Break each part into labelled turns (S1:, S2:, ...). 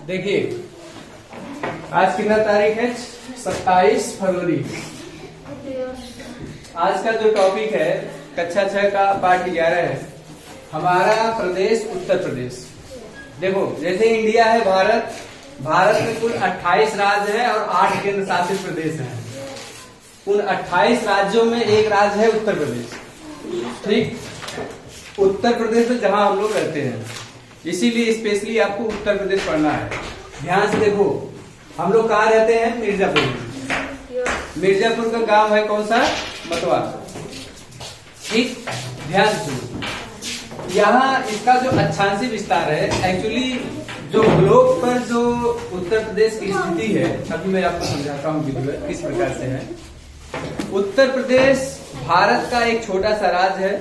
S1: देखिए आज कितना तारीख है? 27 फरवरी। आज का जो टॉपिक है कक्षा 6 का पाठ 11 है। हमारा प्रदेश उत्तर प्रदेश। देखो जैसे इंडिया है भारत में कुल 28 राज्य है और 8 केंद्र शासित प्रदेश हैं। उन 28 राज्यों में एक राज्य है उत्तर प्रदेश। ठीक, उत्तर प्रदेश में जहां हम लोग रहते हैं, इसीलिए स्पेशली आपको उत्तर प्रदेश पढ़ना है। ध्यान से देखो, हम लोग कहाँ रहते हैं? मिर्जापुर में। मिर्जापुर का गांव है कौन सा? मतवा। ठीक, ध्यान से सुनो। यहाँ इसका जो अक्षांशीय विस्तार है, एक्चुअली जो ग्लोब पर जो उत्तर प्रदेश की स्थिति है, अभी मैं आपको समझाता हूँ वीडियो किस प्रकार से है। उत्तर प्रदेश भारत का एक छोटा सा राज्य है।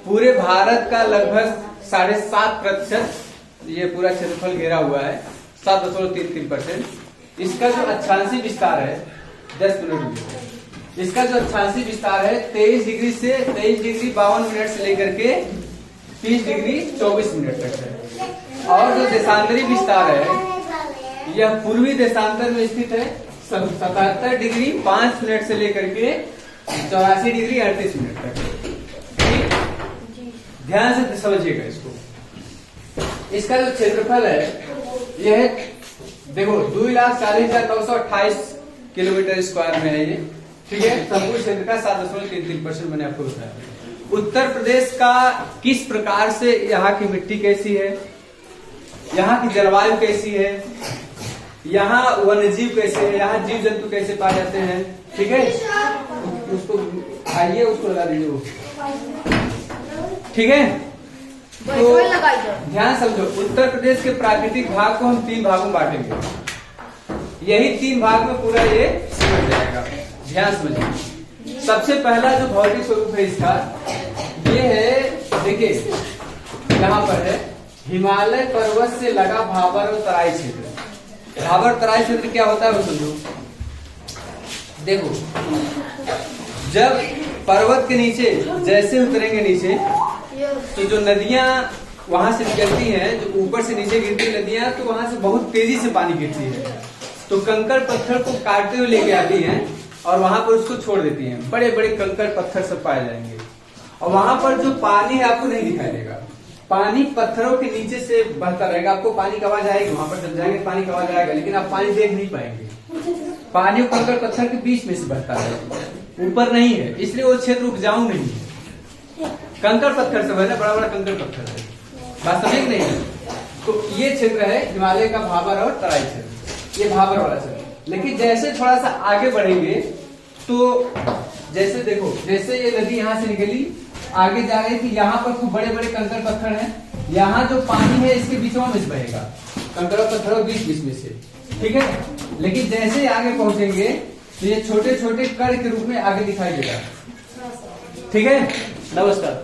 S1: पूरे भारत का लगभग 7.5% ये पूरा क्षेत्रफल घेरा हुआ है, 7.33%। इसका जो अक्षांशीय विस्तार है 10 मिनट, इसका जो अक्षांशीय विस्तार है 23 डिग्री से 23 डिग्री 52 मिनट से लेकर के 30 डिग्री 24 मिनट तक है। और जो देशांतरी विस्तार है यह पूर्वी देशांतर में स्थित है, 77 डिग्री 5 मिनट से लेकर के 84 डिग्री 38 मिनट तक। ध्यान से समझिएगा इसको। इसका जो क्षेत्रफल है यह देखो 2,40,928 किलोमीटर स्क्वायर में है ये। ठीक है, संपूर्ण क्षेत्र का 7.33% मैंने आपको बताया। उत्तर प्रदेश का किस प्रकार से, यहाँ की मिट्टी कैसी है, यहाँ की जलवायु कैसी है, यहाँ वन्यजीव कैसे है, यहाँ जीव जंतु कैसे पाए जाते हैं। ठीक है, उसको आइए उसको लगा दीजिए वो। ठीक है, तो ध्यान समझो, उत्तर प्रदेश के प्राकृतिक भाग को हम 3 भागों में बांटेंगे। यही 3 भाग में पूरा ये सिमट जाएगा। ध्यान समझिए। सबसे पहला जो भौतिक स्वरूप है इसका ये है, देखिए यहाँ पर है हिमालय पर्वत से लगा भाबर और तराई क्षेत्र। भाबर तराई क्षेत्र क्या होता है वो समझो। देखो जब पर्वत के नीचे जैसे उतरेंगे नीचे, तो जो नदियां वहां से निकलती हैं, जो ऊपर से नीचे गिरती नदियां, तो वहां से बहुत तेजी से पानी गिरती है, तो कंकड़ पत्थर को काटते हुए लेके आती हैं और वहां पर उसको छोड़ देती हैं। बड़े बड़े कंकड़ पत्थर सब पाए जाएंगे और वहां पर जो पानी है आपको नहीं दिखाई देगा। पानी पत्थरों के नीचे से बहता रहेगा। आपको पानी की आवाज आएगी, वहां पर जब जाएंगे पानी की आवाज आएगा, लेकिन आप पानी देख नहीं पाएंगे। पानी कंकड़ पत्थर के बीच में से बहता है, ऊपर नहीं है, इसलिए वो क्षेत्र उपजाऊ नहीं है। कंकड़ पत्थर सब है ना, बड़ा बड़ा कंकड़ पत्थर है। बात समझ नहीं है? तो ये क्षेत्र है हिमालय का भाबर और तराई क्षेत्र, ये भाबर वाला क्षेत्र। लेकिन जैसे थोड़ा सा आगे बढ़ेंगे तो जैसे देखो, जैसे ये नदी यहाँ से निकली आगे जा रही थी, यहाँ पर खूब बड़े बड़े कंकड़ पत्थर हैं। यहाँ जो पानी है इसके बीचों में से बहेगा, कंकड़ पत्थरों बीच बीच में से। ठीक है, लेकिन जैसे आगे पहुंचेंगे तो ये छोटे छोटे कण के रूप में आगे दिखाई देगा। ठीक है, नमस्कार।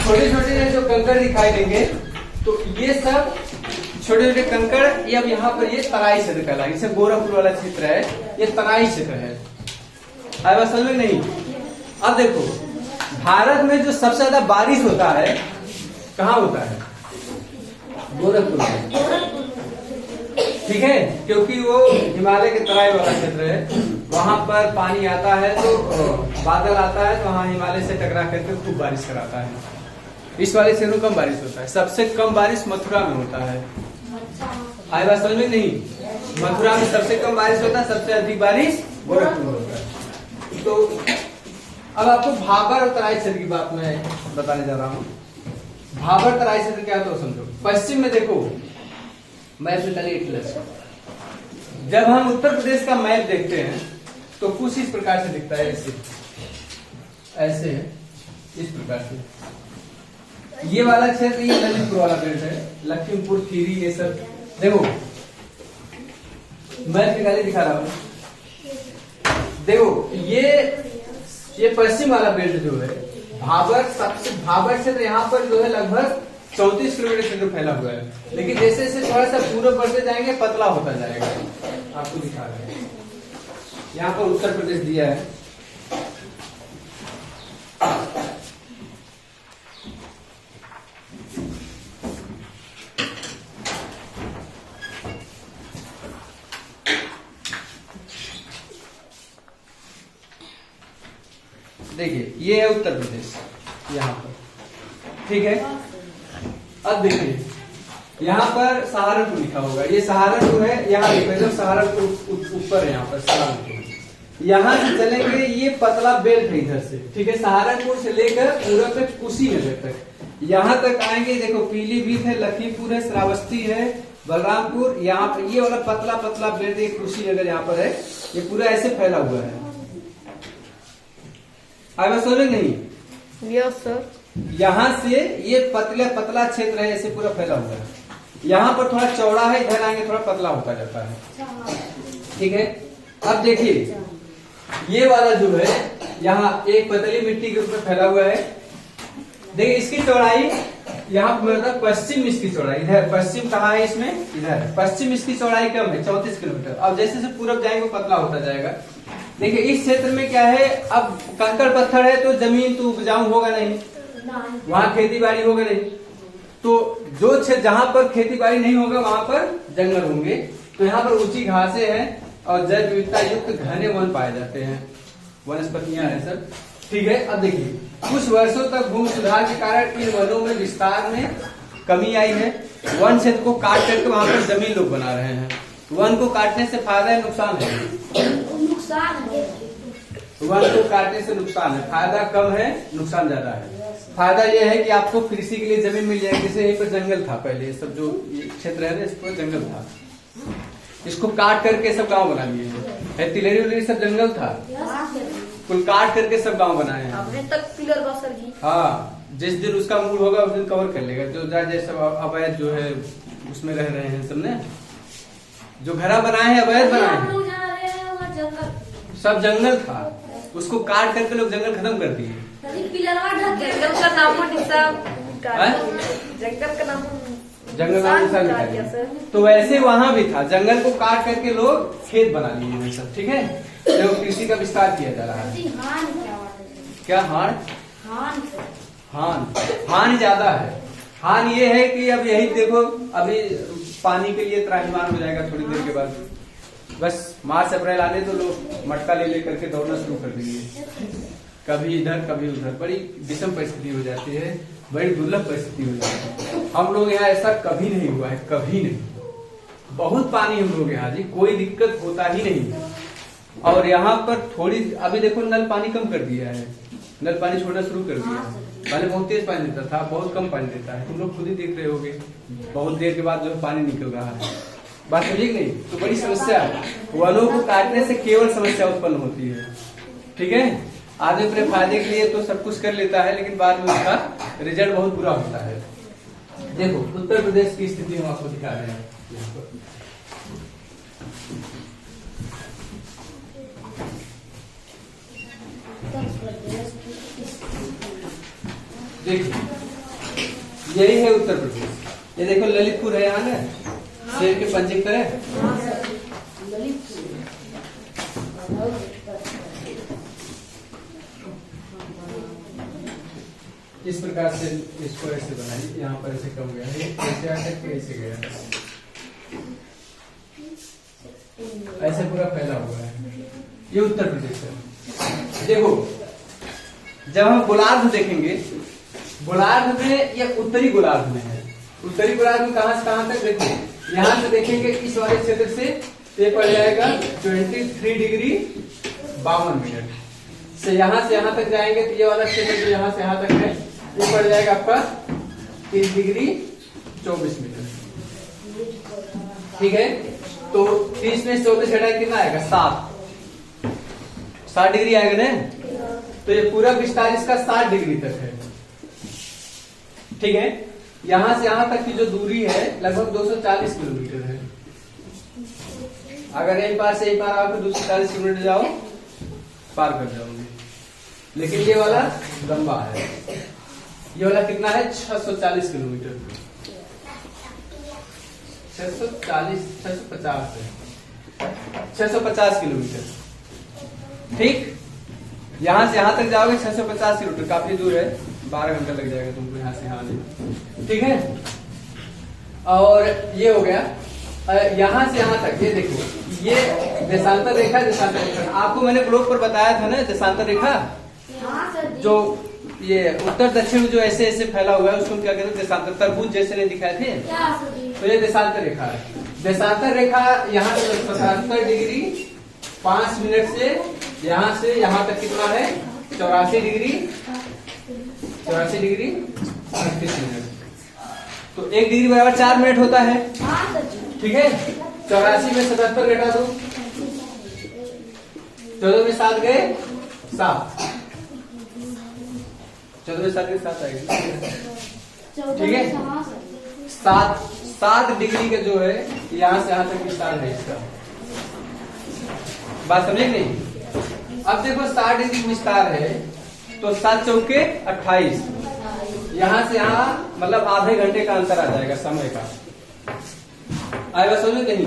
S1: छोटे छोटे जो कंकड़ दिखाई देंगे, तो ये सब छोटे छोटे कंकड़ ये अब यहाँ पर ये तराई क्षेत्र कहलाएगा। जैसे गोरखपुर वाला क्षेत्र है, ये तराई क्षेत्र है। अब समझ में नहीं? अब देखो, भारत में जो सबसे ज्यादा बारिश होता है कहाँ होता है? गोरखपुर में। ठीक है, क्योंकि वो हिमालय के तराई वाला क्षेत्र है, वहां पर पानी आता है तो बादल आता है, तो वहां हिमालय से टकरा करके खूब बारिश कराता है। इस वाले क्षेत्र में कम बारिश होता है। सबसे कम बारिश मथुरा में होता है। आई बात समझ में नहीं? मथुरा में सबसे कम बारिश होता है, सबसे अधिक बारिश गोरखपुर में होता है। तो अब आपको भाबर और तराई क्षेत्र की बात मैं बताने जा रहा हूँ। भाबर तराई क्षेत्र क्या होता है समझो। पश्चिम में देखो, मैप में चलिए एटलस। जब हम उत्तर प्रदेश का मैप देखते हैं तो कुछ इस प्रकार से दिखता है, ऐसे इस प्रकार से। ये वाला क्षेत्र ये ललितपुर वाला बेल्ट है, लखीमपुर खीरी, ये सब देखो मैप निकाले दिखा रहा हूं। देखो ये पश्चिम वाला बेल्ट जो है भाबर, सबसे भाबर क्षेत्र यहाँ पर जो है लगभग 34 किलोमीटर क्षेत्र फैला हुआ है। लेकिन जैसे जैसे थोड़ा सा पूर्व बढ़ते जाएंगे पतला होता जाएगा। आपको दिखा रहे हैं, यहाँ पर उत्तर प्रदेश दिया है। देखिए ये है उत्तर प्रदेश यहाँ पर, ठीक है। अब देखिए यहाँ पर सहारनपुर लिखा होगा, ये सहारनपुर है, यहाँ लिखा है सहारनपुर ऊपर है, यहाँ पर सहारनपुर। यहाँ से चलेंगे ये पतला बेल्ट है इधर से, ठीक है। सहारनपुर से लेकर पूरब तक कुशीनगर तक, यहाँ तक आएंगे। देखो पीलीभीत है, लखीमपुर है, श्रावस्ती है, बलरामपुर, यहाँ पर ये वाला पतला पतला बेल्ट ये कुशीनगर यहाँ पर है, ये पूरा ऐसे फैला हुआ है। आप समझ नहीं?
S2: Yes sir.
S1: यहाँ से ये पतला पतला क्षेत्र है, ऐसे पूरा फैला हुआ है। यहाँ पर थोड़ा चौड़ा है, इधर आएंगे थोड़ा पतला होता जाता है, ठीक है। अब देखिए ये वाला जो है यहाँ एक पतली मिट्टी के ऊपर फैला हुआ है। देखिए इसकी चौड़ाई यहाँ पर मतलब पश्चिम, इसकी चौड़ाई इधर, पश्चिम कहाँ है इसमें, इधर पश्चिम, इसकी चौड़ाई कम है 34 किलोमीटर। अब जैसे जैसे पूरब जाएंगे वो पतला होता जाएगा। देखिए इस क्षेत्र में क्या है, अब कंकड़ पत्थर है तो जमीन तो उपजाऊ होगा नहीं, वहाँ खेती बाड़ी होगा नहीं, तो जो क्षेत्र जहाँ पर खेती बाड़ी नहीं होगा वहां पर जंगल होंगे। तो यहाँ पर ऊंची घासें हैं और जैव विविधता युक्त घने वन पाए जाते हैं, वनस्पतियां हैं सब, ठीक है। अब देखिए कुछ वर्षों तक भूमि सुधार के कारण इन वनों में विस्तार में कमी आई है। वन क्षेत्र को काट करके वहां पर जमीन लोग बना रहे हैं। वन को काटने से फायदा है नुकसान है? वन को काटने से नुकसान है, फायदा कम है नुकसान ज्यादा है। फायदा यह है कि आपको कृषि के लिए जमीन मिल जाएगी। जैसे यहीं पर जंगल था पहले, सब जो क्षेत्र है ना इस पर जंगल था, इसको काट करके सब गांव बना लिए हैं। तिलेरी उलेरी सब जंगल था, कुल काट करके सब गांव बनाए हैं।
S2: अपने तक पिलर बसर की।
S1: हाँ, जिस दिन उसका मूड होगा उस दिन कवर कर लेगा। जो जैसे अवैध जो है उसमें रह रहे हैं सब ने, जो घरा बनाए हैं अवैध बनाए हैं, सब जंगल था, उसको काट करके लोग जंगल खत्म कर दिए।
S2: जंगल का नाम
S1: जंगल नाम तो वैसे वहां भी था, जंगल को काट करके लोग खेत बना लिए हैं सब, ठीक है। जो कृषि का विस्तार किया जा रहा है। क्या हान? हान ज्यादा है। हान ये है कि अब यही देखो, अभी पानी के लिए त्राहिमाम हो जाएगा थोड़ी देर के बाद। बस मार्च अप्रैल आने तो लोग मटका ले लेकर के दौड़ना शुरू कर देंगे, कभी इधर कभी उधर। बड़ी विषम परिस्थिति हो जाती है, बड़ी दुर्लभ परिस्थिति हो जाती है। हम लोग यहाँ ऐसा कभी नहीं हुआ है, कभी नहीं। बहुत पानी हम लोग यहाँ जी, कोई दिक्कत होता ही नहीं। और यहाँ पर थोड़ी अभी देखो नल पानी कम कर दिया है, नल पानी छोड़ना शुरू कर दिया है। पहले बहुत तेज पानी देता था, बहुत कम पानी देता है। तुम लोग खुद ही देख रहे होगे, बहुत देर के बाद जो पानी निकल रहा है। बात समझिए नहीं? तो बड़ी समस्या है। वनों को काटने से केवल समस्या उत्पन्न होती है, ठीक है। आदमी अपने फायदे के लिए तो सब कुछ कर लेता है, लेकिन बाद में उसका रिजल्ट बहुत बुरा होता है। देखो उत्तर प्रदेश की स्थिति हम आपको दिखा रहे हैं। देखिए यही है उत्तर प्रदेश। ये देखो ललितपुर है यहाँ ना, शेर के पंजे की तरह। इस प्रकार से इसको ऐसे बनाइए, यहाँ पर ऐसे कम गया है, ऐसे आकर के ऐसे गया, ऐसे पूरा फैला हुआ है। ये उत्तर प्रदेश है। देखो जब हम गोलार्ध देखेंगे, गोलार्ध में या उत्तरी गोलार्ध में है। उत्तरी गोलार्ध में कहां से कहां तक देखिए, यहाँ से देखेंगे इस वाले क्षेत्र से ये पड़ जाएगा 23 डिग्री 52 मिनट से यहाँ तक जाएंगे तो ये वाला क्षेत्र जो यहाँ से यहाँ तक है ये पड़ जाएगा आपका 30 डिग्री 24 मिनट, ठीक है। तो 30 में 24 हटाए कितना आएगा? 7 डिग्री आएगा ना। तो ये पूरा विस्तार इसका 7 डिग्री तक है, ठीक है। यहां से यहां तक की जो दूरी है लगभग 240 किलोमीटर है। अगर यही पार से यही पार आओ तो 240 किलोमीटर जाओ पार कर जाओगे। लेकिन ये वाला लंबा है, ये वाला कितना है? 640 किलोमीटर, 650 है, 650 किलोमीटर, ठीक। यहां से यहां तक जाओगे 650 किलोमीटर, काफी दूर है, 12 घंटा लग जाएगा तुमको यहाँ से यहाँ आने, ठीक है। और ये हो गया यहाँ से यहाँ तक। ये देखो ये देशांतर रेखा, देशांतर रेखा आपको मैंने ब्लॉग पर बताया था ना, देशांतर रेखा।
S2: हाँ सर जी।
S1: जो ये उत्तर दक्षिण जो ऐसे ऐसे फैला हुआ है उसको हम क्या कहते हैं, देशांतर। तरबूज जैसे नहीं दिखाए थे,
S2: क्या सर जी?
S1: तो ये देशांतर रेखा है। देशांतर रेखा यहाँ से 77 डिग्री 5 मिनट से यहाँ तक कितना है, 84 डिग्री 38 मिनट। तो 1 डिग्री बराबर 4 मिनट होता है।
S2: हाँ सर जी।
S1: ठीक है, 84 में 77 घटा दो, 14 में 7 गए 7, 14 में 7 गए 7 आएगी। ठीक है,
S2: हाँ सर जी।
S1: 7 डिग्री का जो है यहाँ से यहाँ तक विस्तार है इसका। बात समझे नहीं? अब देखो 60 डिग्री विस्तार है तो 7 चौके 28, यहाँ से यहाँ मतलब आधे घंटे का अंतर आ जाएगा समय का। आएगा समझ नहीं?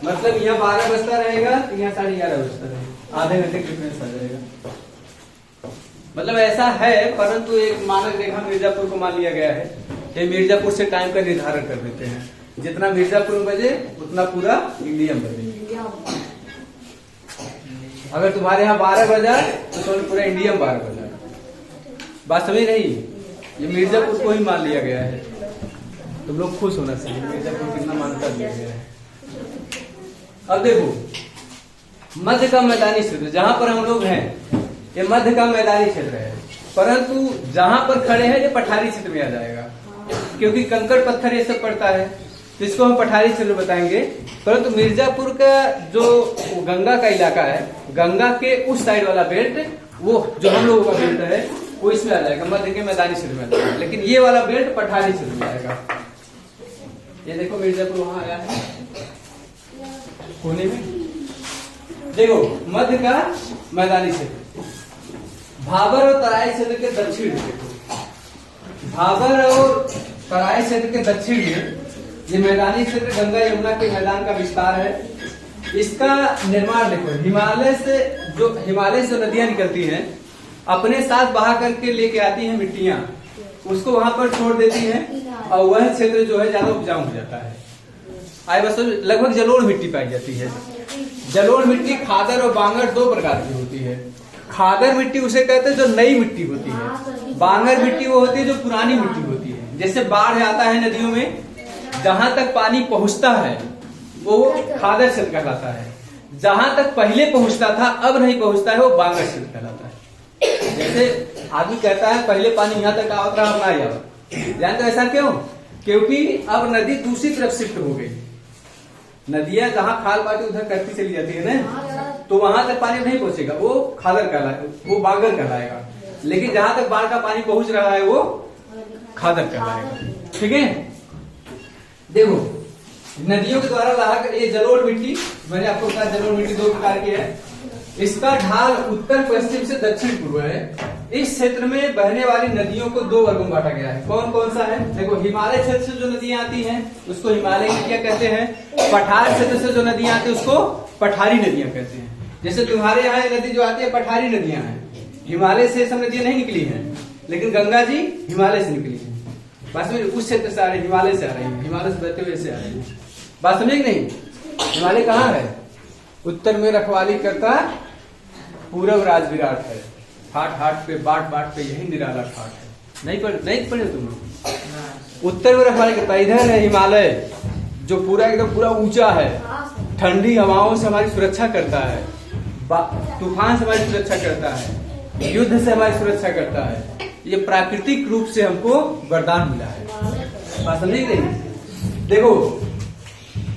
S1: मतलब यहाँ 12 बजता रहेगा तो यहाँ 11:30 बजता रहेगा, आधे घंटे का डिफरेंस आ जाएगा। मतलब ऐसा है, परंतु एक मानक रेखा मिर्जापुर को मान लिया गया है। ये मिर्जापुर से टाइम का निर्धारण कर देते हैं, जितना मिर्जापुर में बजे उतना पूरा इंडिया में बजे। अगर तुम्हारे यहाँ 12 बजा तो पूरा इंडिया में 12 बजा। बात समझ नहीं? ये मिर्जापुर को ही मान लिया गया है। तुम लोग खुश होना चाहिए, मिर्जापुर कितना मान्यता दिया गया है। अब देखो मध्य का मैदानी क्षेत्र जहां पर हम लोग हैं, ये मध्य का मैदानी क्षेत्र है, परंतु जहां पर खड़े हैं ये पठारी क्षेत्र में आ जाएगा, क्योंकि कंकड़ पत्थर ये सब पड़ता है, तो इसको हम पठारी क्षेत्र बताएंगे। परंतु मिर्जापुर का जो गंगा का इलाका है, गंगा के उस साइड वाला बेल्ट, वो जो हम लोगों का बेल्ट है वो इसमें आ जाएगा, मध्य के मैदानी क्षेत्र में आ जाएगा। लेकिन ये वाला बेल्ट पठारी क्षेत्र में आएगा। ये देखो मिर्जापुर वहां आया है कोने में। देखो मध्य का मैदानी क्षेत्र, भाबर और तराई क्षेत्र के दक्षिण में, भाबर और तराई क्षेत्र के दक्षिण में ये मैदानी क्षेत्र गंगा यमुना के मैदान का विस्तार है। इसका निर्माण देखो, हिमालय से नदियां निकलती हैं, अपने साथ बहा करके लेके आती हैं मिट्टियां, उसको वहां पर छोड़ देती हैं, और वह क्षेत्र जो है ज्यादा उपजाऊ हो जाता है। आए बस लगभग जलोढ़ मिट्टी पाई जाती है। जलोढ़ मिट्टी खादर और बांगर 2 प्रकार की होती है। खादर मिट्टी उसे कहते हैं जो नई मिट्टी होती है, बांगर मिट्टी वो होती है जो पुरानी मिट्टी होती है। जैसे बाढ़ आता है नदियों में, जहां तक पानी पहुंचता है वो खादर क्षेत्र कहलाता है, जहां तक पहले पहुंचता था अब नहीं पहुंचता है वो बांगर क्षेत्र कहलाता है। जैसे आदमी कहता है पहले पानी यहाँ तक आवत रहा, अब ना आवत। जानते हो ऐसा क्यों? क्योंकि अब नदी दूसरी तरफ शिफ्ट हो गई। नदियां जहां खाल बाटी उधर करती चली जाती है ना, तो वहां तक पानी नहीं पहुंचेगा, वो खादर कहलाएगा, वो बांगर कहलाएगा। लेकिन जहां तक बाढ़ का पानी पहुंच रहा है वो खादर कहलाएगा। ठीक है, देखो नदियों के द्वारा रहा कर ये जलोढ़ मिट्टी, मैंने आपको कहा जलोढ़ मिट्टी 2 प्रकार की है। इसका ढाल उत्तर पश्चिम से दक्षिण पूर्व है। इस क्षेत्र में बहने वाली नदियों को 2 वर्गों में बांटा गया है। कौन कौन सा है? देखो हिमालय क्षेत्र से जो नदियां आती हैं उसको हिमालय नदियां कहते हैं। पठार क्षेत्र से जो नदियां आती है उसको पठारी नदियां कहते हैं। जैसे तुम्हारे यहाँ नदी जो आती है पठारी नदियां हैं, हिमालय से सब नदियां नहीं निकली हैं, लेकिन गंगा जी हिमालय से निकली है। बस में उस क्षेत्र से आ रही, हिमालय से आ रही है, हिमालय से बहते हुए से आ रही है। बात समझे कि नहीं? हिमालय कहाँ है? उत्तर में रखवाली करता पूरब राज विराट है, हाट हाट पे बाट बाट पे यही निराला ठाट है। नहीं पढ़े तुम लोग? उत्तर में रखवाली करता, इधर है हिमालय जो पूरा एकदम पूरा ऊंचा है, ठंडी हवाओं से हमारी सुरक्षा करता है, तूफान से हमारी सुरक्षा करता है, युद्ध से हमारी सुरक्षा करता है। ये प्राकृतिक रूप से हमको वरदान मिला है। बात समझी नहीं? देखो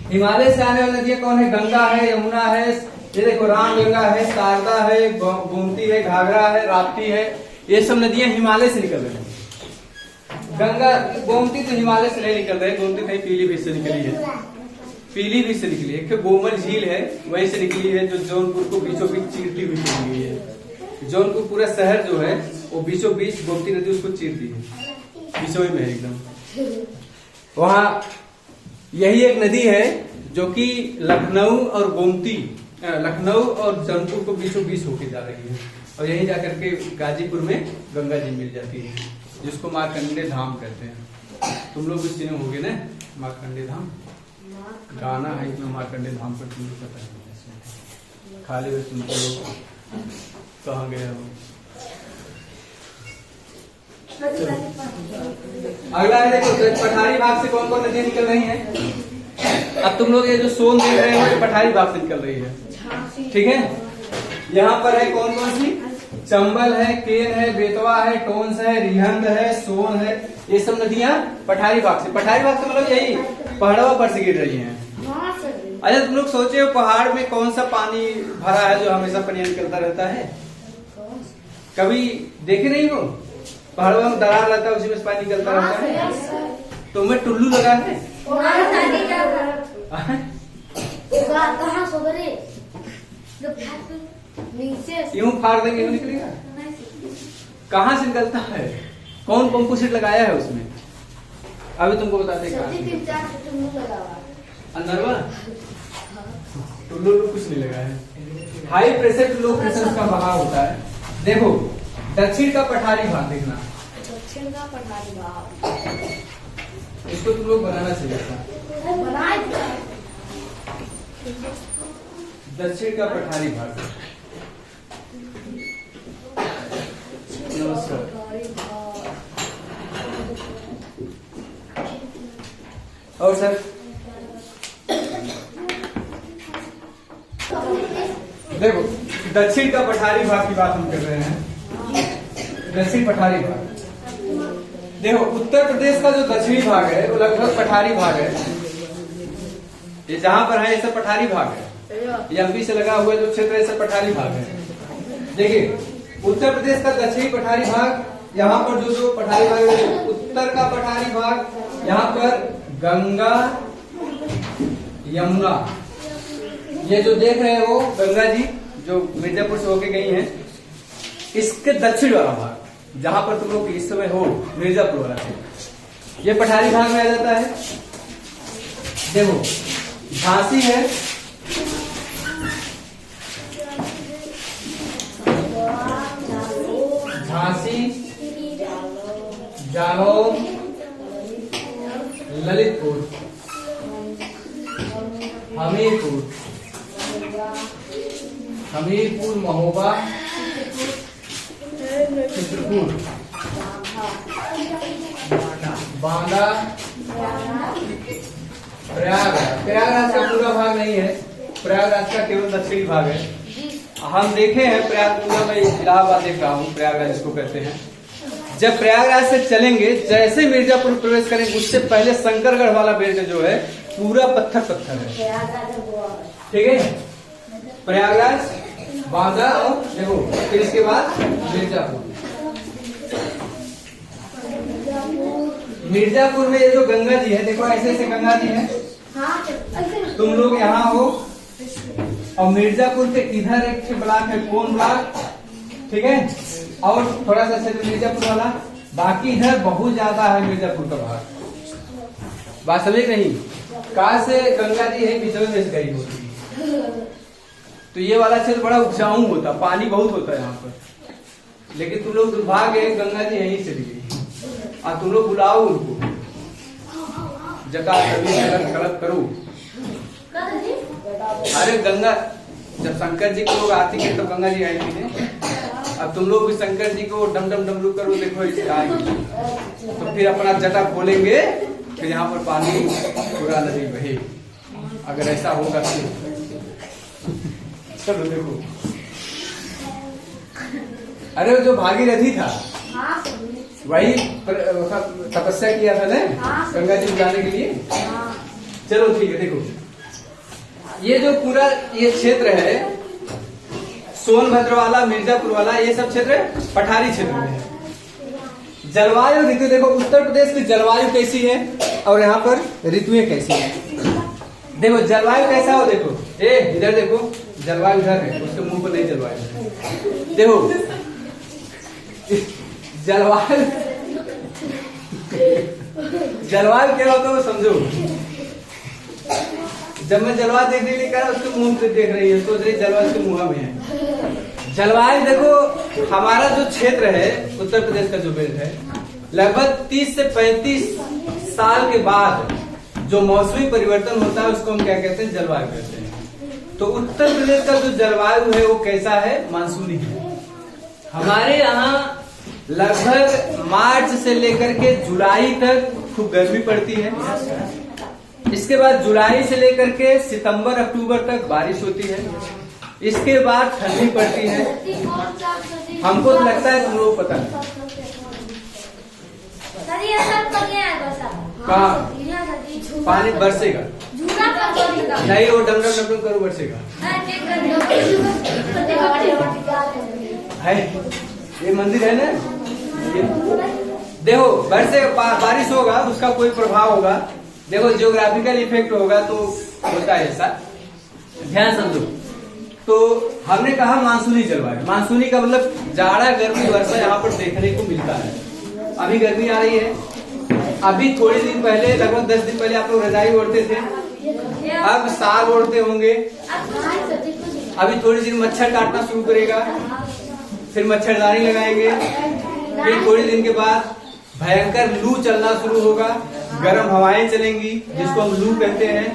S1: हिमालय से आने वाली नदियां कौन है? गंगा है, यमुना है, ये देखो रामगंगा है, शारदा है, गोमती है, घाघरा है, राप्ती है, ये सब नदियां हिमालय से निकल रही है। गंगा गोमती तो हिमालय से नहीं निकल रही, गोमती कहीं पीलीभीत से निकली है, पीलीभीत से निकली है। गोमल झील है वहीं से निकली है, जो जौनपुर को बीचों बीच चीरती हुई चली गई है। जौनपुर पूरा शहर जो है वो बीचों बीच गोमती नदी उसको चीरती है, बीचों में एकदम। वहां यही एक नदी है जो कि लखनऊ और गोमती, लखनऊ और जौनपुर को बीचों बीच होके जा रही है, और यही जाकर के गाजीपुर में गंगा जी मिल जाती है, जिसको मार्कंडे धाम कहते हैं। तुम लोग कुछ सुने होंगे ना मार्कंडे धाम, गाना है इसमें मार्कंडे धाम पर, तुम लोग पता नहीं खाली हुए सुनते लोग कहाँ गए हो। अगला है देखो, पठारी भाग से कौन कौन नदियां निकल रही हैं। अब तुम लोग ये जो सोन देख रहे हो ये पठारी भाग से निकल रही है, ठीक है। यहाँ पर है कौन कौन सी, चंबल है, केन है, बेतवा है, टोंस है, रिहंद है, सोन है, ये सब नदियां पठारी भाग से। पठारी भाग से मतलब यही पहाड़ों पर से गिर रही हैं। अच्छा तुम लोग सोचे हो पहाड़ में कौन सा पानी भरा है जो हमेशा पानी निकलता रहता है, कभी देखे नहीं हो। पहाड़ों में दरार रहता है, उसी में से पानी निकलता रहता है। तो मैं टुल्लू लगा है यूं फाड़ देंगे यूं निकलेगा। कहाँ से निकलता है, कौन पंप सेट लगाया है उसमें, अभी तुमको बताते हैं। अंदर टुल्लू कुछ नहीं लगा है। High pressure to low pressure का बहाव होता है। देखो दक्षिण का पठारी भाग देखना,
S2: दक्षिण का पठारी भाग,
S1: इसको तुम लोग बनाना चाहिए था। दक्षिण का पठारी भाग, नमस्कार। और सर देखो दक्षिण का पठारी भाग की बात हम कर रहे हैं। दक्षिण पठारी भाग देखो, उत्तर प्रदेश का जो दक्षिणी भाग है वो लगभग पठारी भाग है। ये जहां पर है ये सब पठारी भाग है। एमपी से लगा हुआ जो क्षेत्र है सब पठारी भाग है। देखिए उत्तर प्रदेश का दक्षिणी पठारी भाग, यहाँ पर जो पठारी भाग है, उत्तर का पठारी भाग, यहाँ पर गंगा यमुना, ये जो देख रहे हो गंगा जी जो मिर्जापुर से होके गई हैं, इसके दक्षिण वाला भाग जहां पर तुम लोग इस समय हो मिर्जापुर वाला क्षेत्र, ये पठारी भाग में आ जाता है। देखो झांसी है, झांसी, जालौन, ललितपुर, हमीरपुर, महोबा, चित्रकूट, बांदा, प्रयागराज का पूरा भाग नहीं है, प्रयागराज का केवल दक्षिणी भाग है। हम देखे हैं प्रयागराज में, इलाहाबाद देख रहा हूँ, प्रयागराज इसको कहते हैं। जब प्रयागराज से चलेंगे, जैसे मिर्जापुर प्रवेश करेंगे उससे पहले शंकरगढ़ वाला बेल्ट जो है पूरा पत्थर पत्थर है, ठीक है। प्रयागराज, बांदा और देखो फिर इसके बाद मिर्जापुर। मिर्जापुर में ये जो गंगा जी है, देखो ऐसे ऐसे गंगा जी है, तुम लोग यहाँ हो, और मिर्जापुर के इधर एक ब्लॉक है, कौन ब्लॉक, ठीक है, और थोड़ा सा क्षेत्र मिर्जापुर वाला, बाकी इधर बहुत ज्यादा है मिर्जापुर का भाग। बात समझ नहीं, कहा से गंगा जी है बीच में गई होती है, तो ये वाला क्षेत्र बड़ा उपजाऊ होता, पानी बहुत होता है यहाँ पर। लेकिन तुम लोग दुर्भाग्य है गंगा जी यहीं चली गई, और तुम लोग बुलाओ उनको, जटा गलत करो। अरे गंगा, जब शंकर जी को लोग आती है तो गंगा जी आई थी, अब तुम लोग भी शंकर जी को डम डम डमरू करो, देखो इसे आएगी, तो फिर अपना जटा खोलेंगे, फिर यहाँ पर पानी पूरा नदी बहे। अगर ऐसा होगा तो चलो देखो, अरे जो भागीरथी था वही तपस्या किया था ना गंगा जी बुलाने के लिए। चलो ठीक है, देखो ये जो पूरा ये क्षेत्र है सोनभद्र वाला, मिर्जापुर वाला, ये सब क्षेत्र पठारी क्षेत्र में है। जलवायु ऋतु देखो, उत्तर प्रदेश की जलवायु कैसी है और यहाँ पर ऋतुएं कैसी है। देखो जलवायु कैसा हो, देखो इधर देखो, जलवायु इधर है, उसके मुंह पर नहीं जलवायु है। देखो जलवायु क्या होता है वो समझो। जब मैं जलवायु देखने के लिए कह रहा उसके मुंह से देख रही है, सोच रही जलवायु के मुंह में है। जलवायु देखो, हमारा जो क्षेत्र है उत्तर प्रदेश का जो बेल्ट है, लगभग 30 से 35 साल के बाद जो मौसमी परिवर्तन होता है उसको हम क्या कहते हैं, जलवायु कहते हैं। तो उत्तर प्रदेश का जो जलवायु है वो कैसा है, मानसूनी है। हमारे यहाँ लगभग मार्च से लेकर के जुलाई तक खूब गर्मी पड़ती है। इसके बाद जुलाई से लेकर के सितंबर अक्टूबर तक बारिश होती है। इसके बाद ठंडी पड़ती है। हमको तो लगता है तुम लोग पता नहीं कहाँ पानी बरसेगा, नहीं वो डम डम डम करो बरसेगा है। ये मंदिर है ना, ये देखो बरसेगा, बारिश होगा उसका कोई प्रभाव होगा। देखो जियोग्राफिकल इफेक्ट होगा तो होता है ऐसा, ध्यान समझो। तो हमने कहा मानसूनी जलवायु, मानसूनी का मतलब जाड़ा गर्मी वर्षा यहाँ पर देखने को मिलता है। अभी गर्मी आ रही है, अभी थोड़े दिन पहले लगभग 10 दिन पहले आप लोग रजाई ओढ़ते थे, अब साग ओढ़ते होंगे। अभी थोड़ी दिन मच्छर काटना शुरू करेगा, फिर मच्छरदानी लगाएंगे। फिर थोड़े दिन के बाद भयंकर लू चलना शुरू होगा, गर्म हवाएं चलेंगी जिसको हम लू कहते हैं।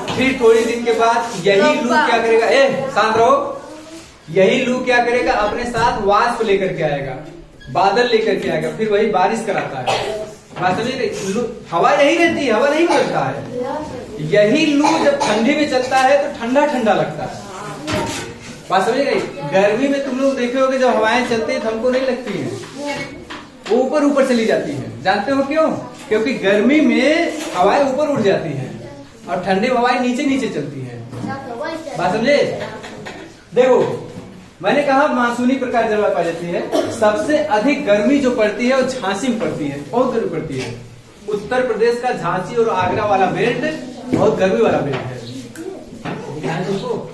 S1: फिर थोड़ी दिन के बाद यही लू क्या करेगा, शांत रहो, यही लू क्या करेगा, अपने साथ वाष्प लेकर के आएगा, बादल लेकर के आएगा, फिर वही बारिश कराता है। बात समझिए, हवा यही रहती है, हवा नहीं बदलता है। यही लू जब ठंडी में चलता है तो ठंडा ठंडा लगता है। बात समझ गई। गर्मी में तुम लोग देखे होगे जब हवाएं चलती है तो हमको नहीं लगती है, वो ऊपर ऊपर चली जाती है। जानते हो क्यों? क्योंकि गर्मी में हवाएं ऊपर उड़ जाती हैं और ठंडी हवाएं नीचे नीचे चलती हैं। बात समझे? देखो मैंने कहा मानसूनी प्रकार जलवायु पाई जाती है। सबसे अधिक गर्मी जो पड़ती है वो झांसी में पड़ती है, बहुत गर्मी पड़ती है। उत्तर प्रदेश का झांसी और आगरा वाला बेल्ट बहुत गर्मी वाला बेल्ट है। ध्यान दो,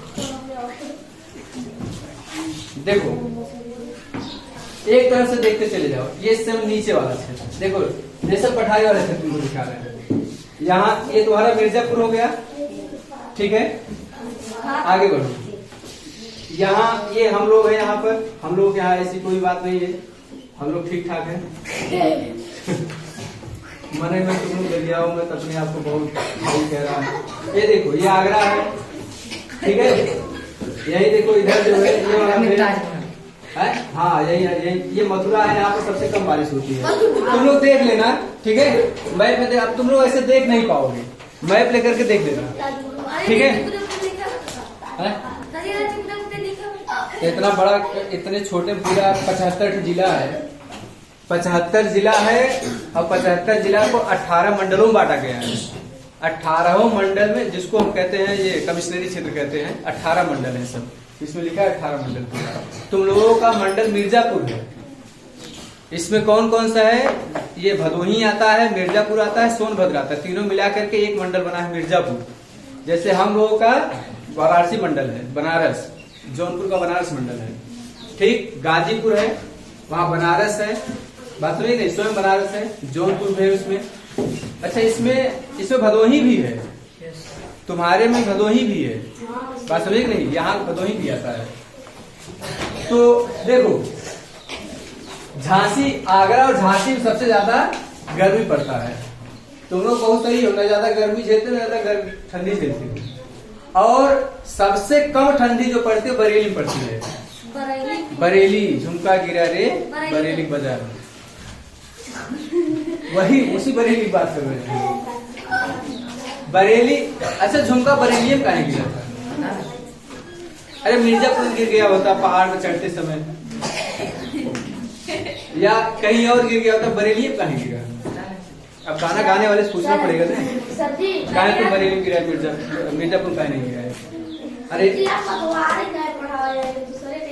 S1: देखो एक तरफ से देखते चले जाओ। ये सब नीचे वाला क्षेत्र देखो, जैसे पठारी वाला क्षेत्र तुमको दिखा रहे हैं। यहाँ ये तुम्हारा मिर्जापुर हो गया, ठीक है। आगे बढ़ो, यहाँ ये हम लोग हैं, यहाँ पर हम लोग यहाँ ऐसी कोई बात नहीं है, हम लोग ठीक ठाक है। मने में तुम लोग गलिया हो, मैं अपने आप को बहुत सही कह रहा हूँ। ये देखो ये आगरा है, ठीक है। यही देखो इधर जो है ये वाला है, हाँ यही ये मथुरा है। यहाँ पर सबसे कम बारिश होती है। तुम लोग देख लेना, ठीक है। मैप में अब तुम लोग ऐसे देख नहीं पाओगे, मैप लेकर के देख लेना, ठीक है। इतना बड़ा, इतने छोटे, पूरा 75 जिला है, 75 जिला है। और 75 जिला को 18 मंडलों में बांटा गया है। 18 मंडल में, जिसको हम कहते हैं ये कमिश्नरी क्षेत्र कहते हैं, 18 मंडल है सब। इसमें लिखा है 18 मंडल। तुम लोगों का मंडल मिर्जापुर है। इसमें कौन कौन सा है? ये भदोही आता है, मिर्जापुर आता है, सोनभद्र आता है। तीनों मिला करके एक मंडल बना है मिर्जापुर। जैसे हम लोगों का वाराणसी मंडल है, बनारस, जौनपुर का बनारस मंडल है, ठीक। गाजीपुर है, वहाँ बनारस है, बात सुनिए नहीं, स्वयं बनारस है, जौनपुर है उसमें। अच्छा इसमें भदोही भी है, तुम्हारे में भदोही भी है, बात समझे नहीं, यहाँ भदोही भी आता है। तो देखो झांसी, आगरा और झांसी में सबसे ज्यादा गर्मी पड़ता है। तुम लोग बहुत सही हो, ना ज्यादा गर्मी झेलते ना ज्यादा ठंडी झेलते हो। और सबसे कम ठंडी जो पड़ती है बरेली में पड़ती है। बरेली झुमका गिरा रे बरेली बाजार, वही उसी बरेली की बात कर रहे हैं। बरेली, अच्छा झुमका बरेली में कहीं गिरा था? अरे मिर्जापुर गिर गया होता पहाड़ में चढ़ते समय, या कहीं और गिर गया होता, बरेली में कहीं गिरा? अब गाना गाने वाले से पूछना पड़ेगा ना, कहीं तो बरेली में गिरा है, मिर्जापुर कहीं नहीं गिरा है। अरे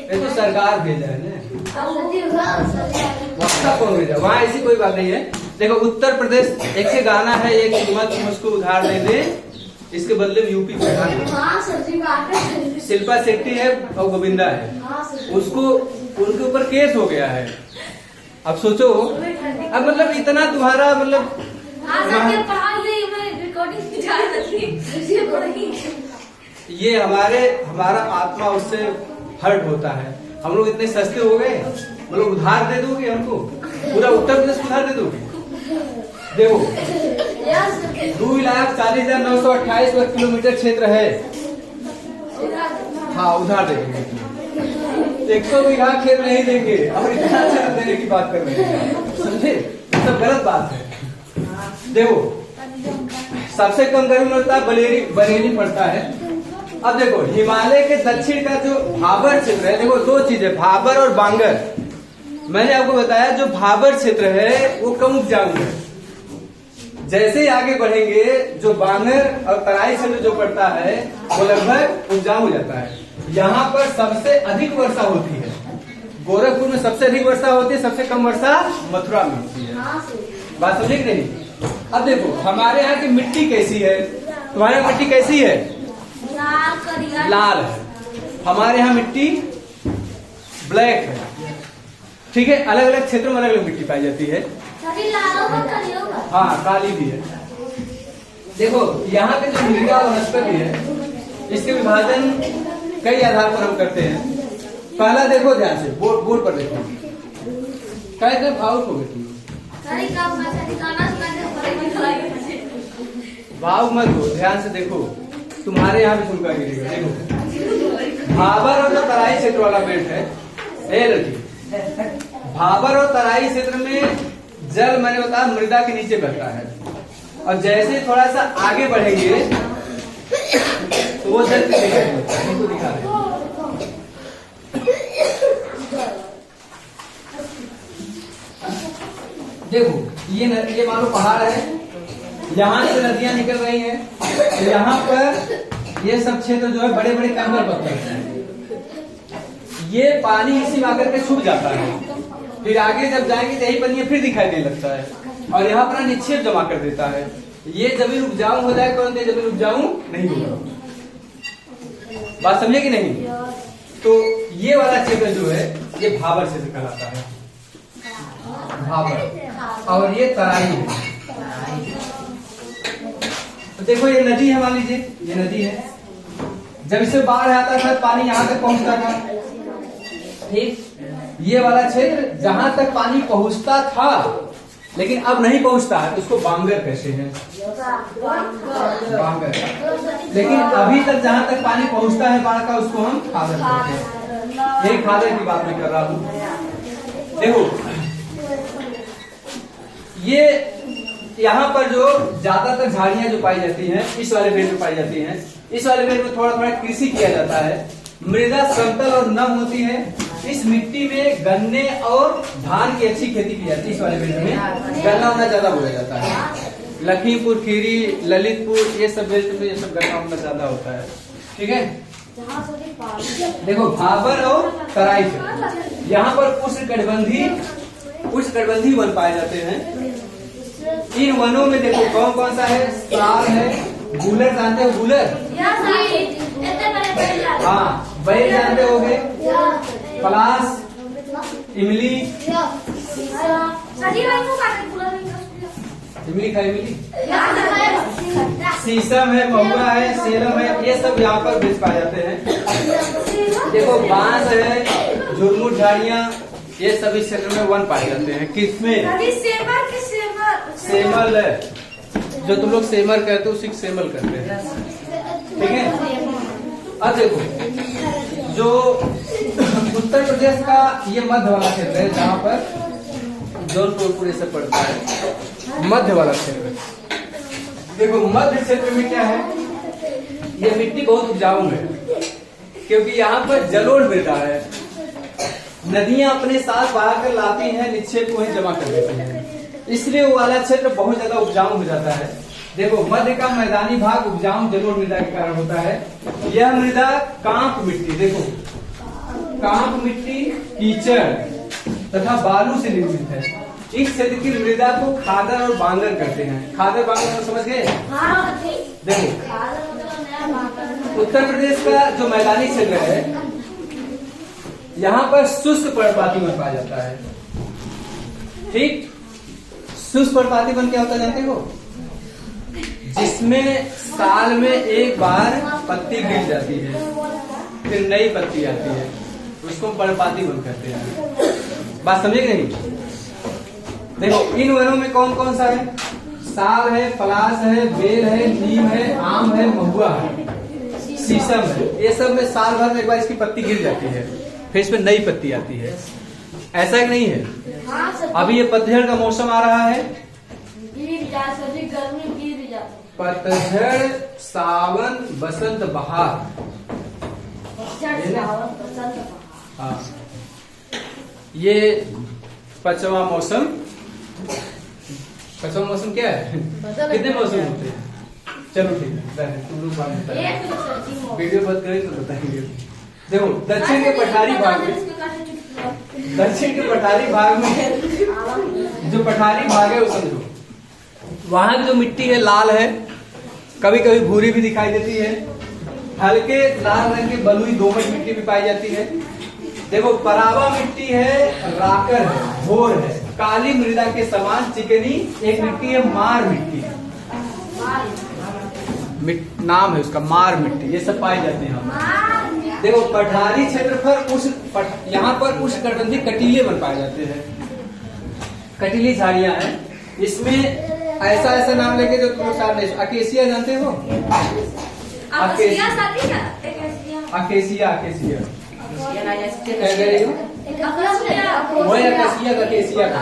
S1: ये तो सरकार भेजा है ना, वहाँ कौन भेजा? वहाँ ऐसी कोई बात नहीं है। देखो उत्तर प्रदेश, एक से गाना है, एक मत मुझको उधार दे दे, इसके बदले में यूपी शिल्पा शेट्टी है और गोविंदा है, उसको उनके ऊपर केस हो गया है। अब सोचो, अब मतलब इतना तुम्हारा मतलब ये हमारा आत्मा उससे हर्ट होता है। हम लोग इतने सस्ते हो गए, मतलब उधार दे दोगे हमको, पूरा उत्तर प्रदेश उधार दे दोगे। देखो 2,40,928 वर्ग किलोमीटर क्षेत्र है, हाँ उधार दे देंगे। 100 बीघा खेत नहीं देंगे और इतना क्षेत्र देने की बात कर रहे हैं, समझे? सब गलत बात है। देखो सबसे कम गर्मी पड़ता है बरेली पड़ता है। अब देखो हिमालय के दक्षिण का जो भाबर क्षेत्र है, देखो दो चीजें, भाबर और बांगर। मैंने आपको बताया जो भाबर क्षेत्र है वो कम उपजाऊ है। जैसे ही आगे बढ़ेंगे जो बांगर और तराई क्षेत्र जो पड़ता है वो लगभग उपजाऊ हो जाता है। यहाँ पर सबसे अधिक वर्षा होती है, गोरखपुर में सबसे अधिक वर्षा होती है, सबसे कम वर्षा मथुरा में होती है। बात समझे कि नहीं? अब देखो हमारे यहाँ की मिट्टी कैसी है, तुम्हारे यहाँ मिट्टी कैसी है? लाल है। हमारे यहाँ मिट्टी ब्लैक है, ठीक है। अलग अलग क्षेत्रों में अलग अलग मिट्टी पाई जाती है। हाँ काली भी है। देखो यहाँ के जो मृदा वनस्पति है इसके विभाजन कई आधार पर हम करते हैं। पहला देखो ध्यान से, बोर्ड पर देखो, कैसे भावुक हो गए भाव मत हो, ध्यान से देखो, तुम्हारे यहाँ भी सुनकर गिरेगा। देखो भाबर और जो तराई क्षेत्र वाला बेल्ट है, ए लड़की, भाबर और तराई क्षेत्र में जल मैंने बताया मृदा के नीचे बहता है, और जैसे थोड़ा सा आगे बढ़ेंगे तो वो जल के दिखा रहे। देखो ये मानो पहाड़ है, यहाँ से नदियां निकल रही हैं, तो यहाँ पर ये सब क्षेत्र जो है बड़े बड़े कंकर पत्थर हैं, ये पानी इसी में आकर के छुप जाता है। फिर आगे जब जाएंगे तो यही पानी फिर दिखाई देने लगता है और यहाँ पर निक्षेप जमा कर देता है। ये जमीन उपजाऊ हो जाए, कौन जमीन उपजाऊ नहीं होगा। बात समझे कि नहीं? तो ये वाला क्षेत्र जो है ये भाबर क्षेत्र कहलाता है, भाबर, और ये तराई है। तो देखो ये नदी है, मान लीजिए ये नदी है, जब इससे बाढ़ आता था पानी यहाँ तक पहुंचता था, ठीक। ये वाला क्षेत्र जहां तक पानी पहुंचता था लेकिन अब नहीं पहुंचता है, उसको बांगर कहते हैं, बांगर। लेकिन अभी तक जहां तक पानी पहुंचता है बाढ़ का, उसको हम खादर कहते हैं। यही खादर की बात मैं कर रहा हूं। देखो ये यहाँ पर जो ज्यादातर झाड़ियां जो पाई जाती हैं इस वाले बेल्ट में पाई जाती हैं। इस वाले बेल्ट में थोड़ा थोड़ा कृषि किया जाता है। मृदा समतल और नम होती है। इस मिट्टी में गन्ने और धान की अच्छी खेती की जाती है। इस वाले बेल्ट में गन्ना उन्ना ज्यादा बोया जाता है। लखीमपुर खीरी, ललितपुर, ये सब बेल्ट में ये सब गन्ना उन्ना ज्यादा होता है, ठीक है। देखो भाबर और तराई से यहाँ पर उष्णकटिबंधीय वन पाए जाते हैं। इन वनों में देखो कौन कौन सा है, साल है, गूलर जानते हो, गूलर, हाँ बैल जानते होगे, पलास, इमली, इमली शीशम है, महुआ है, सेलम है, ये सब यहाँ पर बेच पाए जाते हैं। देखो बांस है, झुरमुट झाड़ियाँ, ये सभी क्षेत्र में वन पाए जाते हैं। किसमें? सेमल है, जो तुम लोग सेमर कहते हो उसी सेमल कहते हैं, ठीक है। अब देखो जो उत्तर प्रदेश का ये मध्य वाला क्षेत्र है, जहाँ पर जौनपुर ये सब पड़ता है, मध्य वाला क्षेत्र। देखो मध्य क्षेत्र में क्या है, ये मिट्टी बहुत उपजाऊ है क्योंकि यहाँ पर जलोढ़ मृदा है। नदियां अपने साथ बहा कर लाती हैं, निक्षेप को ही जमा कर देती हैं, इसलिए वो वाला क्षेत्र बहुत ज्यादा उपजाऊ हो जाता है। देखो मध्य का मैदानी भाग उपजाऊ जलोढ़ मृदा के कारण होता है। यह मृदा कांप मिट्टी, देखो कांप मिट्टी, कीचड़ तथा बालू से निर्मित है। इस क्षेत्र की मृदा को खादर और बांगर कहते हैं। खादर बांगर समझ गए? देखो उत्तर प्रदेश का जो मैदानी क्षेत्र है यहाँ पर शुष्क पर्णपाती वन पाया जाता है, ठीक। शुष्क पर्णपाती वन क्या होता है जानते हो? जिसमें साल में एक बार पत्ती गिर जाती है फिर नई पत्ती आती है, उसको पर्णपाती वन कहते हैं। बात समझे कि नहीं? देखो इन वनों में कौन कौन सा है, साल है, पलास है, बेल है, नीम है, आम है, महुआ है, शीशम है। ये सब में साल भर में एक बार इसकी पत्ती गिर जाती है, फिर इसमें नई पत्ती आती है। ऐसा कि नहीं है?
S2: हाँ सर।
S1: अभी ये पतझड़ का मौसम आ रहा है,
S2: गिर जाए सर जी, गर्मी गिर जाते।
S1: पतझड़, सावन, बसंत, बहार। हाँ, ये पांचवा मौसम। पांचवा मौसम क्या है? कितने मौसम होते हैं? चलो ठीक है, तुम लोग बात बताइए। वीडियो बंद करें तो बताएंगे। देखो दक्षिण के पठारी भाग में, दक्षिण के पठारी भाग में, जो पठारी भाग है वो समझो, वहां की जो मिट्टी है लाल है, कभी कभी भूरी भी दिखाई देती है, हल्के लाल रंग की बलुई दोमट मिट्टी भी पाई जाती है। देखो परावा मिट्टी है, राकर है, भोर है, काली मृदा के समान चिकनी एक मिट्टी है, मार मिट्टी। नाम है उसका मार मिट्टी, ये सब पाई जाते हैं। देखो पठारी क्षेत्र पर यहाँ पर उष्णकटिबंधीय कटीले वन पाए जाते हैं, कटीली झाड़ियां हैं। इसमें ऐसा ऐसा नाम लेके जो तुम लोग सामने, अकेसिया जानते हो? अकेसिया, अकेसिया क्या कह रही हो? वही अकेसिया का, अकेसिया का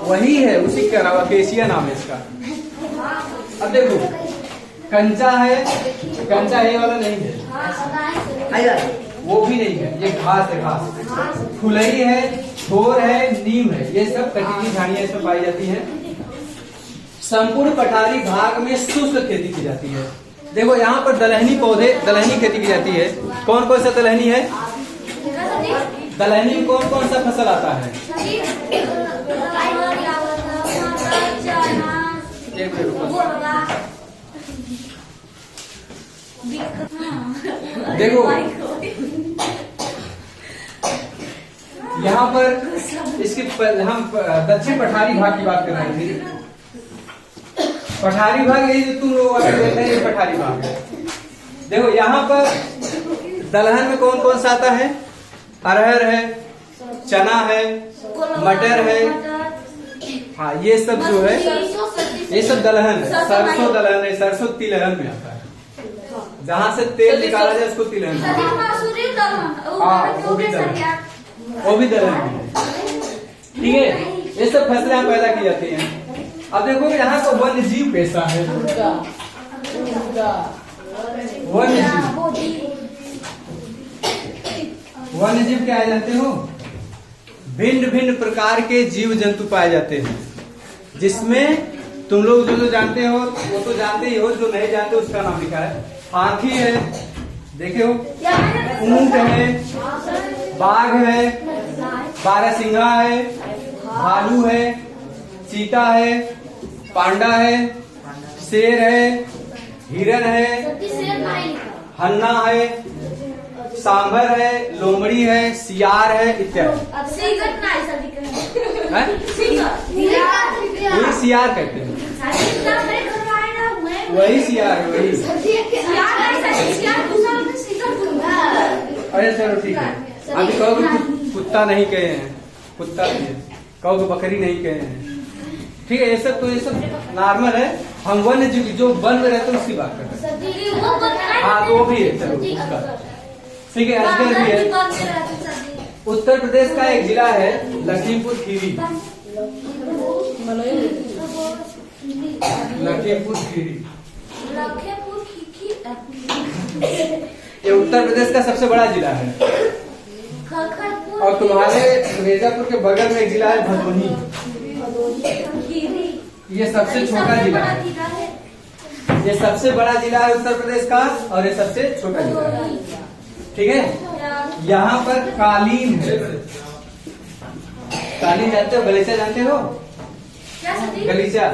S1: वही है, उसी का नाम अकेसिया नाम है इसका। अब देखो कंचा है, कंचा ये वाला नहीं है, वो भी नहीं है, ये घास है, घास। फुलई है, छोर है, नीम है, ये सब कटीली झाड़ियां इसमें पाई जाती हैं। संपूर्ण पठारी भाग में शुष्क खेती की जाती है। देखो यहाँ पर दलहनी पौधे, दलहनी खेती की जाती है। कौन कौन सा दलहनी है? दलहनी में कौन कौन सा फसल आता है? देखो यहाँ पर इसके हम दक्षिण पठारी भाग की बात कर रहे थे। पठारी भाग यही जो तुम लोग देख रहे हैं, ये पठारी भाग है। देखो यहाँ पर दलहन में कौन कौन सा आता है? अरहर है, चना है, मटर है। हाँ ये सब जो है, ये सब दलहन है। सरसों दलहन है, सरसों तिलहन में आता है, जहाँ से तेल निकाला जाए उसको तिलहन। हाँ वो भी दलहन, वो भी दलहन है। ठीक है, ये सब फसलें यहाँ पैदा की जाती हैं। अब देखो यहाँ का वन्य जीव कैसा है। वन्य जीव, वन्य जीव क्या है जानते हो? भिन्न भिन्न प्रकार के जीव जंतु पाए जाते हैं, जिसमें तुम लोग जो जानते हो वो तो जानते ही हो, जो नहीं जानते उसका नाम लिखा है। हाथी है, देखे हो, ऊंट है, बाघ है, बारहसिंगा है, भालू है, चीता है, पांडा है, शेर है, हिरन है, हन्ना है, सांभर है, लोमड़ी है, सियार है, इत्यादि। वही सियार कहते हैं, वही सियार है, वही। अरे चलो ठीक है, अभी कहोगे कुत्ता नहीं कहे हैं, कुत्ता कहोगे बकरी नहीं कहे हैं। ठीक है, ये सब तो ये सब नॉर्मल है। हम वन्य जीव जो वन में रहते हैं उसकी बात कर रहे हैं। हाँ तो वो भी है, चलो उसका ठीक है। अजगर भी है। उत्तर प्रदेश का एक जिला है लखीमपुर खीरी। लखीमपुर खीरी ये उत्तर प्रदेश का सबसे बड़ा जिला है। और तुम्हारे मिर्जापुर के बगल में एक जिला है भदोही, ये सबसे छोटा जिला है। ये सबसे बड़ा जिला है उत्तर प्रदेश का, और ये सबसे छोटा जिला है। ठीक है, यहाँ पर कालीन है। कालीन जानते हो? गलीचा जानते हो? गलीचा,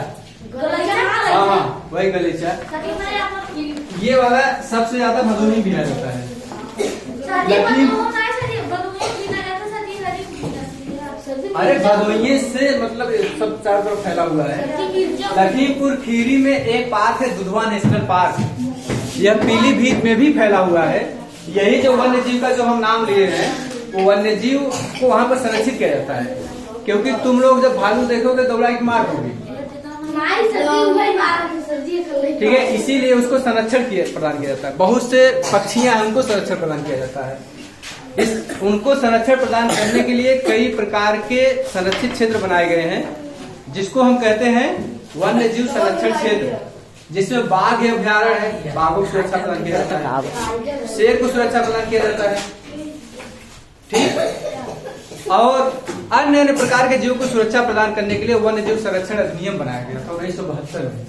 S1: हाँ हाँ वही गलीचा। ये वाला सबसे ज्यादा भदोही बिना जाता है। अरे भदोही से मतलब सब चारों तरफ फैला हुआ है। लखीमपुर खीरी में एक पार्क है, दुधवा नेशनल पार्क। यह पीलीभीत में भी फैला हुआ है। यही जो वन्य जीव का जो हम नाम लिए हैं, वो वन्य जीव को वहाँ पर संरक्षित किया जाता है। क्योंकि तुम लोग जब भालू देखोगे तो बड़ा मार होगी,
S2: हमारी सर्दी भाई मार सर्दी कर ले।
S1: ठीक है, इसीलिए उसको संरक्षण प्रदान किया जाता है। बहुत से पक्षियां हैं, उनको संरक्षण प्रदान किया जाता है। उनको संरक्षण प्रदान करने के लिए कई प्रकार के संरक्षित क्षेत्र बनाए गए हैं, जिसको हम कहते हैं वन्य जीव संरक्षण क्षेत्र, जिसमें बाघ है, अभ्यारण्य है, बाघों को सुरक्षा प्रदान किया जाता है, शेर को सुरक्षा प्रदान किया जाता है, ठीक। और अन्य अन्य प्रकार के जीव को सुरक्षा प्रदान करने के लिए वन्य जीव संरक्षण अधिनियम बनाया गया था 1972 में,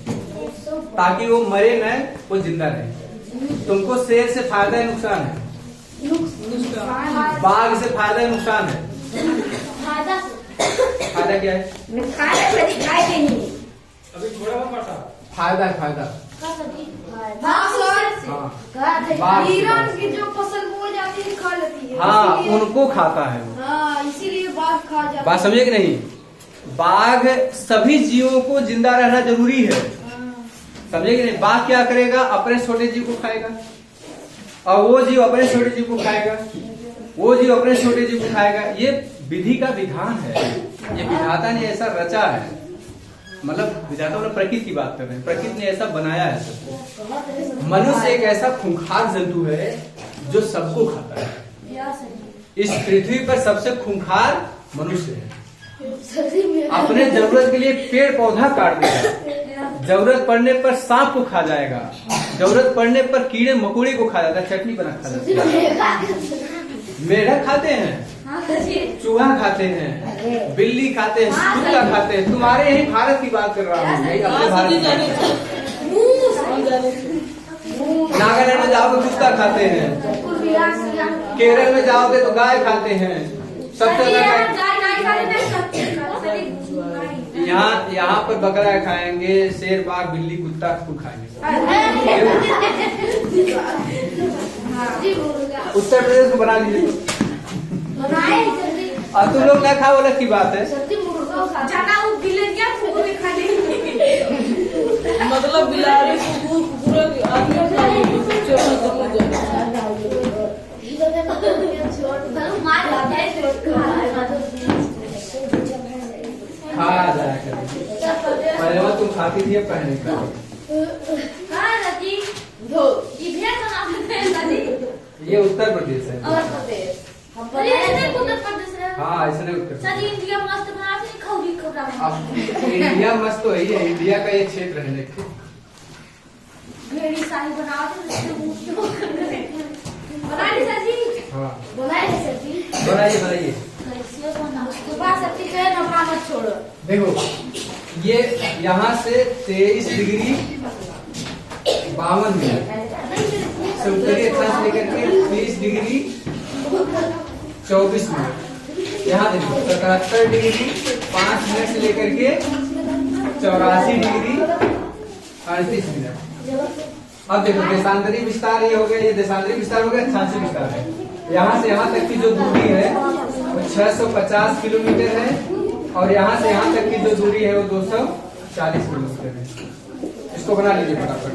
S1: ताकि वो मरे न, वो जिंदा रहे। तुमको शेर से फायदा है नुकसान है? बाघ से फायदा है नुकसान है? फायदा क्या है? फायदा है, फायदा।
S2: हिरण की जो फसल बोई जाती है खा लेती है।
S1: हाँ, उनको खाता है वो।
S2: हाँ, इसीलिए बाघ खा जाता है।
S1: बात समझे कि नहीं? बाघ सभी जीवों को जिंदा रहना जरूरी है, समझे कि नहीं? बाघ क्या करेगा? अपने छोटे जीव को खाएगा, और वो जीव अपने छोटे जीव को खाएगा, वो जीव अपने छोटे जीव को खाएगा। ये विधि का विधान है, ये विधाता ने ऐसा रचा है। मतलब विधाता मतलब प्रकृति की बात कर रहे हैं, प्रकृति ने ऐसा बनाया है सबको। मनुष्य एक ऐसा खूंखार जंतु है जो सबको खाता है। इस पृथ्वी पर सबसे खूंखार मनुष्य है। अपने जरूरत के लिए पेड़ पौधा काट देगा, जरूरत पड़ने पर सांप को खा जाएगा, जरूरत पड़ने पर कीड़े मकोड़े को खा जाता है, चटनी बना खा जाता है। मेढक खाते हैं, चूहा खाते हैं, बिल्ली खाते हैं, कुत्ता खाते हैं। तुम्हारे यही भारत की बात कर रहा हूँ, अपने भारत की। नागालैंड में जाओगे कुत्ता खाते हैं, केरल में जाओगे तो गाय खाते हैं, सबसे यहाँ पर बकरा खाएंगे, शेर बाघ बिल्ली कुत्ता को खाएंगे। उत्तर प्रदेश को बना लीजिए और तुम लोग ना खाओ, अलग की बात है।
S3: मतलब बिलारी
S1: खा जाया करें। पहले वो तुम खाती थी, अब पहले खा। ये उत्तर प्रदेश है। हाँ, ऐसा नहीं उत्तर।
S2: इंडिया मस्त
S1: अब इंडिया मस्त तो है, इंडिया का ये क्षेत्र है। देखो बनाइए। देखो ये यहाँ से 23 डिग्री 52 मिनट से लेकर के 30 डिग्री 24 मिनट। यहाँ देखो 77 डिग्री 5 मिनट से लेकर के 84 डिग्री 38 मिनट। अब देखो देशांतरी विस्तार ये हो गया, ये देशांतरी विस्तार हो गया, अक्षांशी विस्तार है। यहाँ से यहाँ तक की जो दूरी है वो 650 किलोमीटर है, और यहाँ से यहाँ तक की जो दूरी है वो 240 किलोमीटर है। इसको बना लीजिए फटाफट।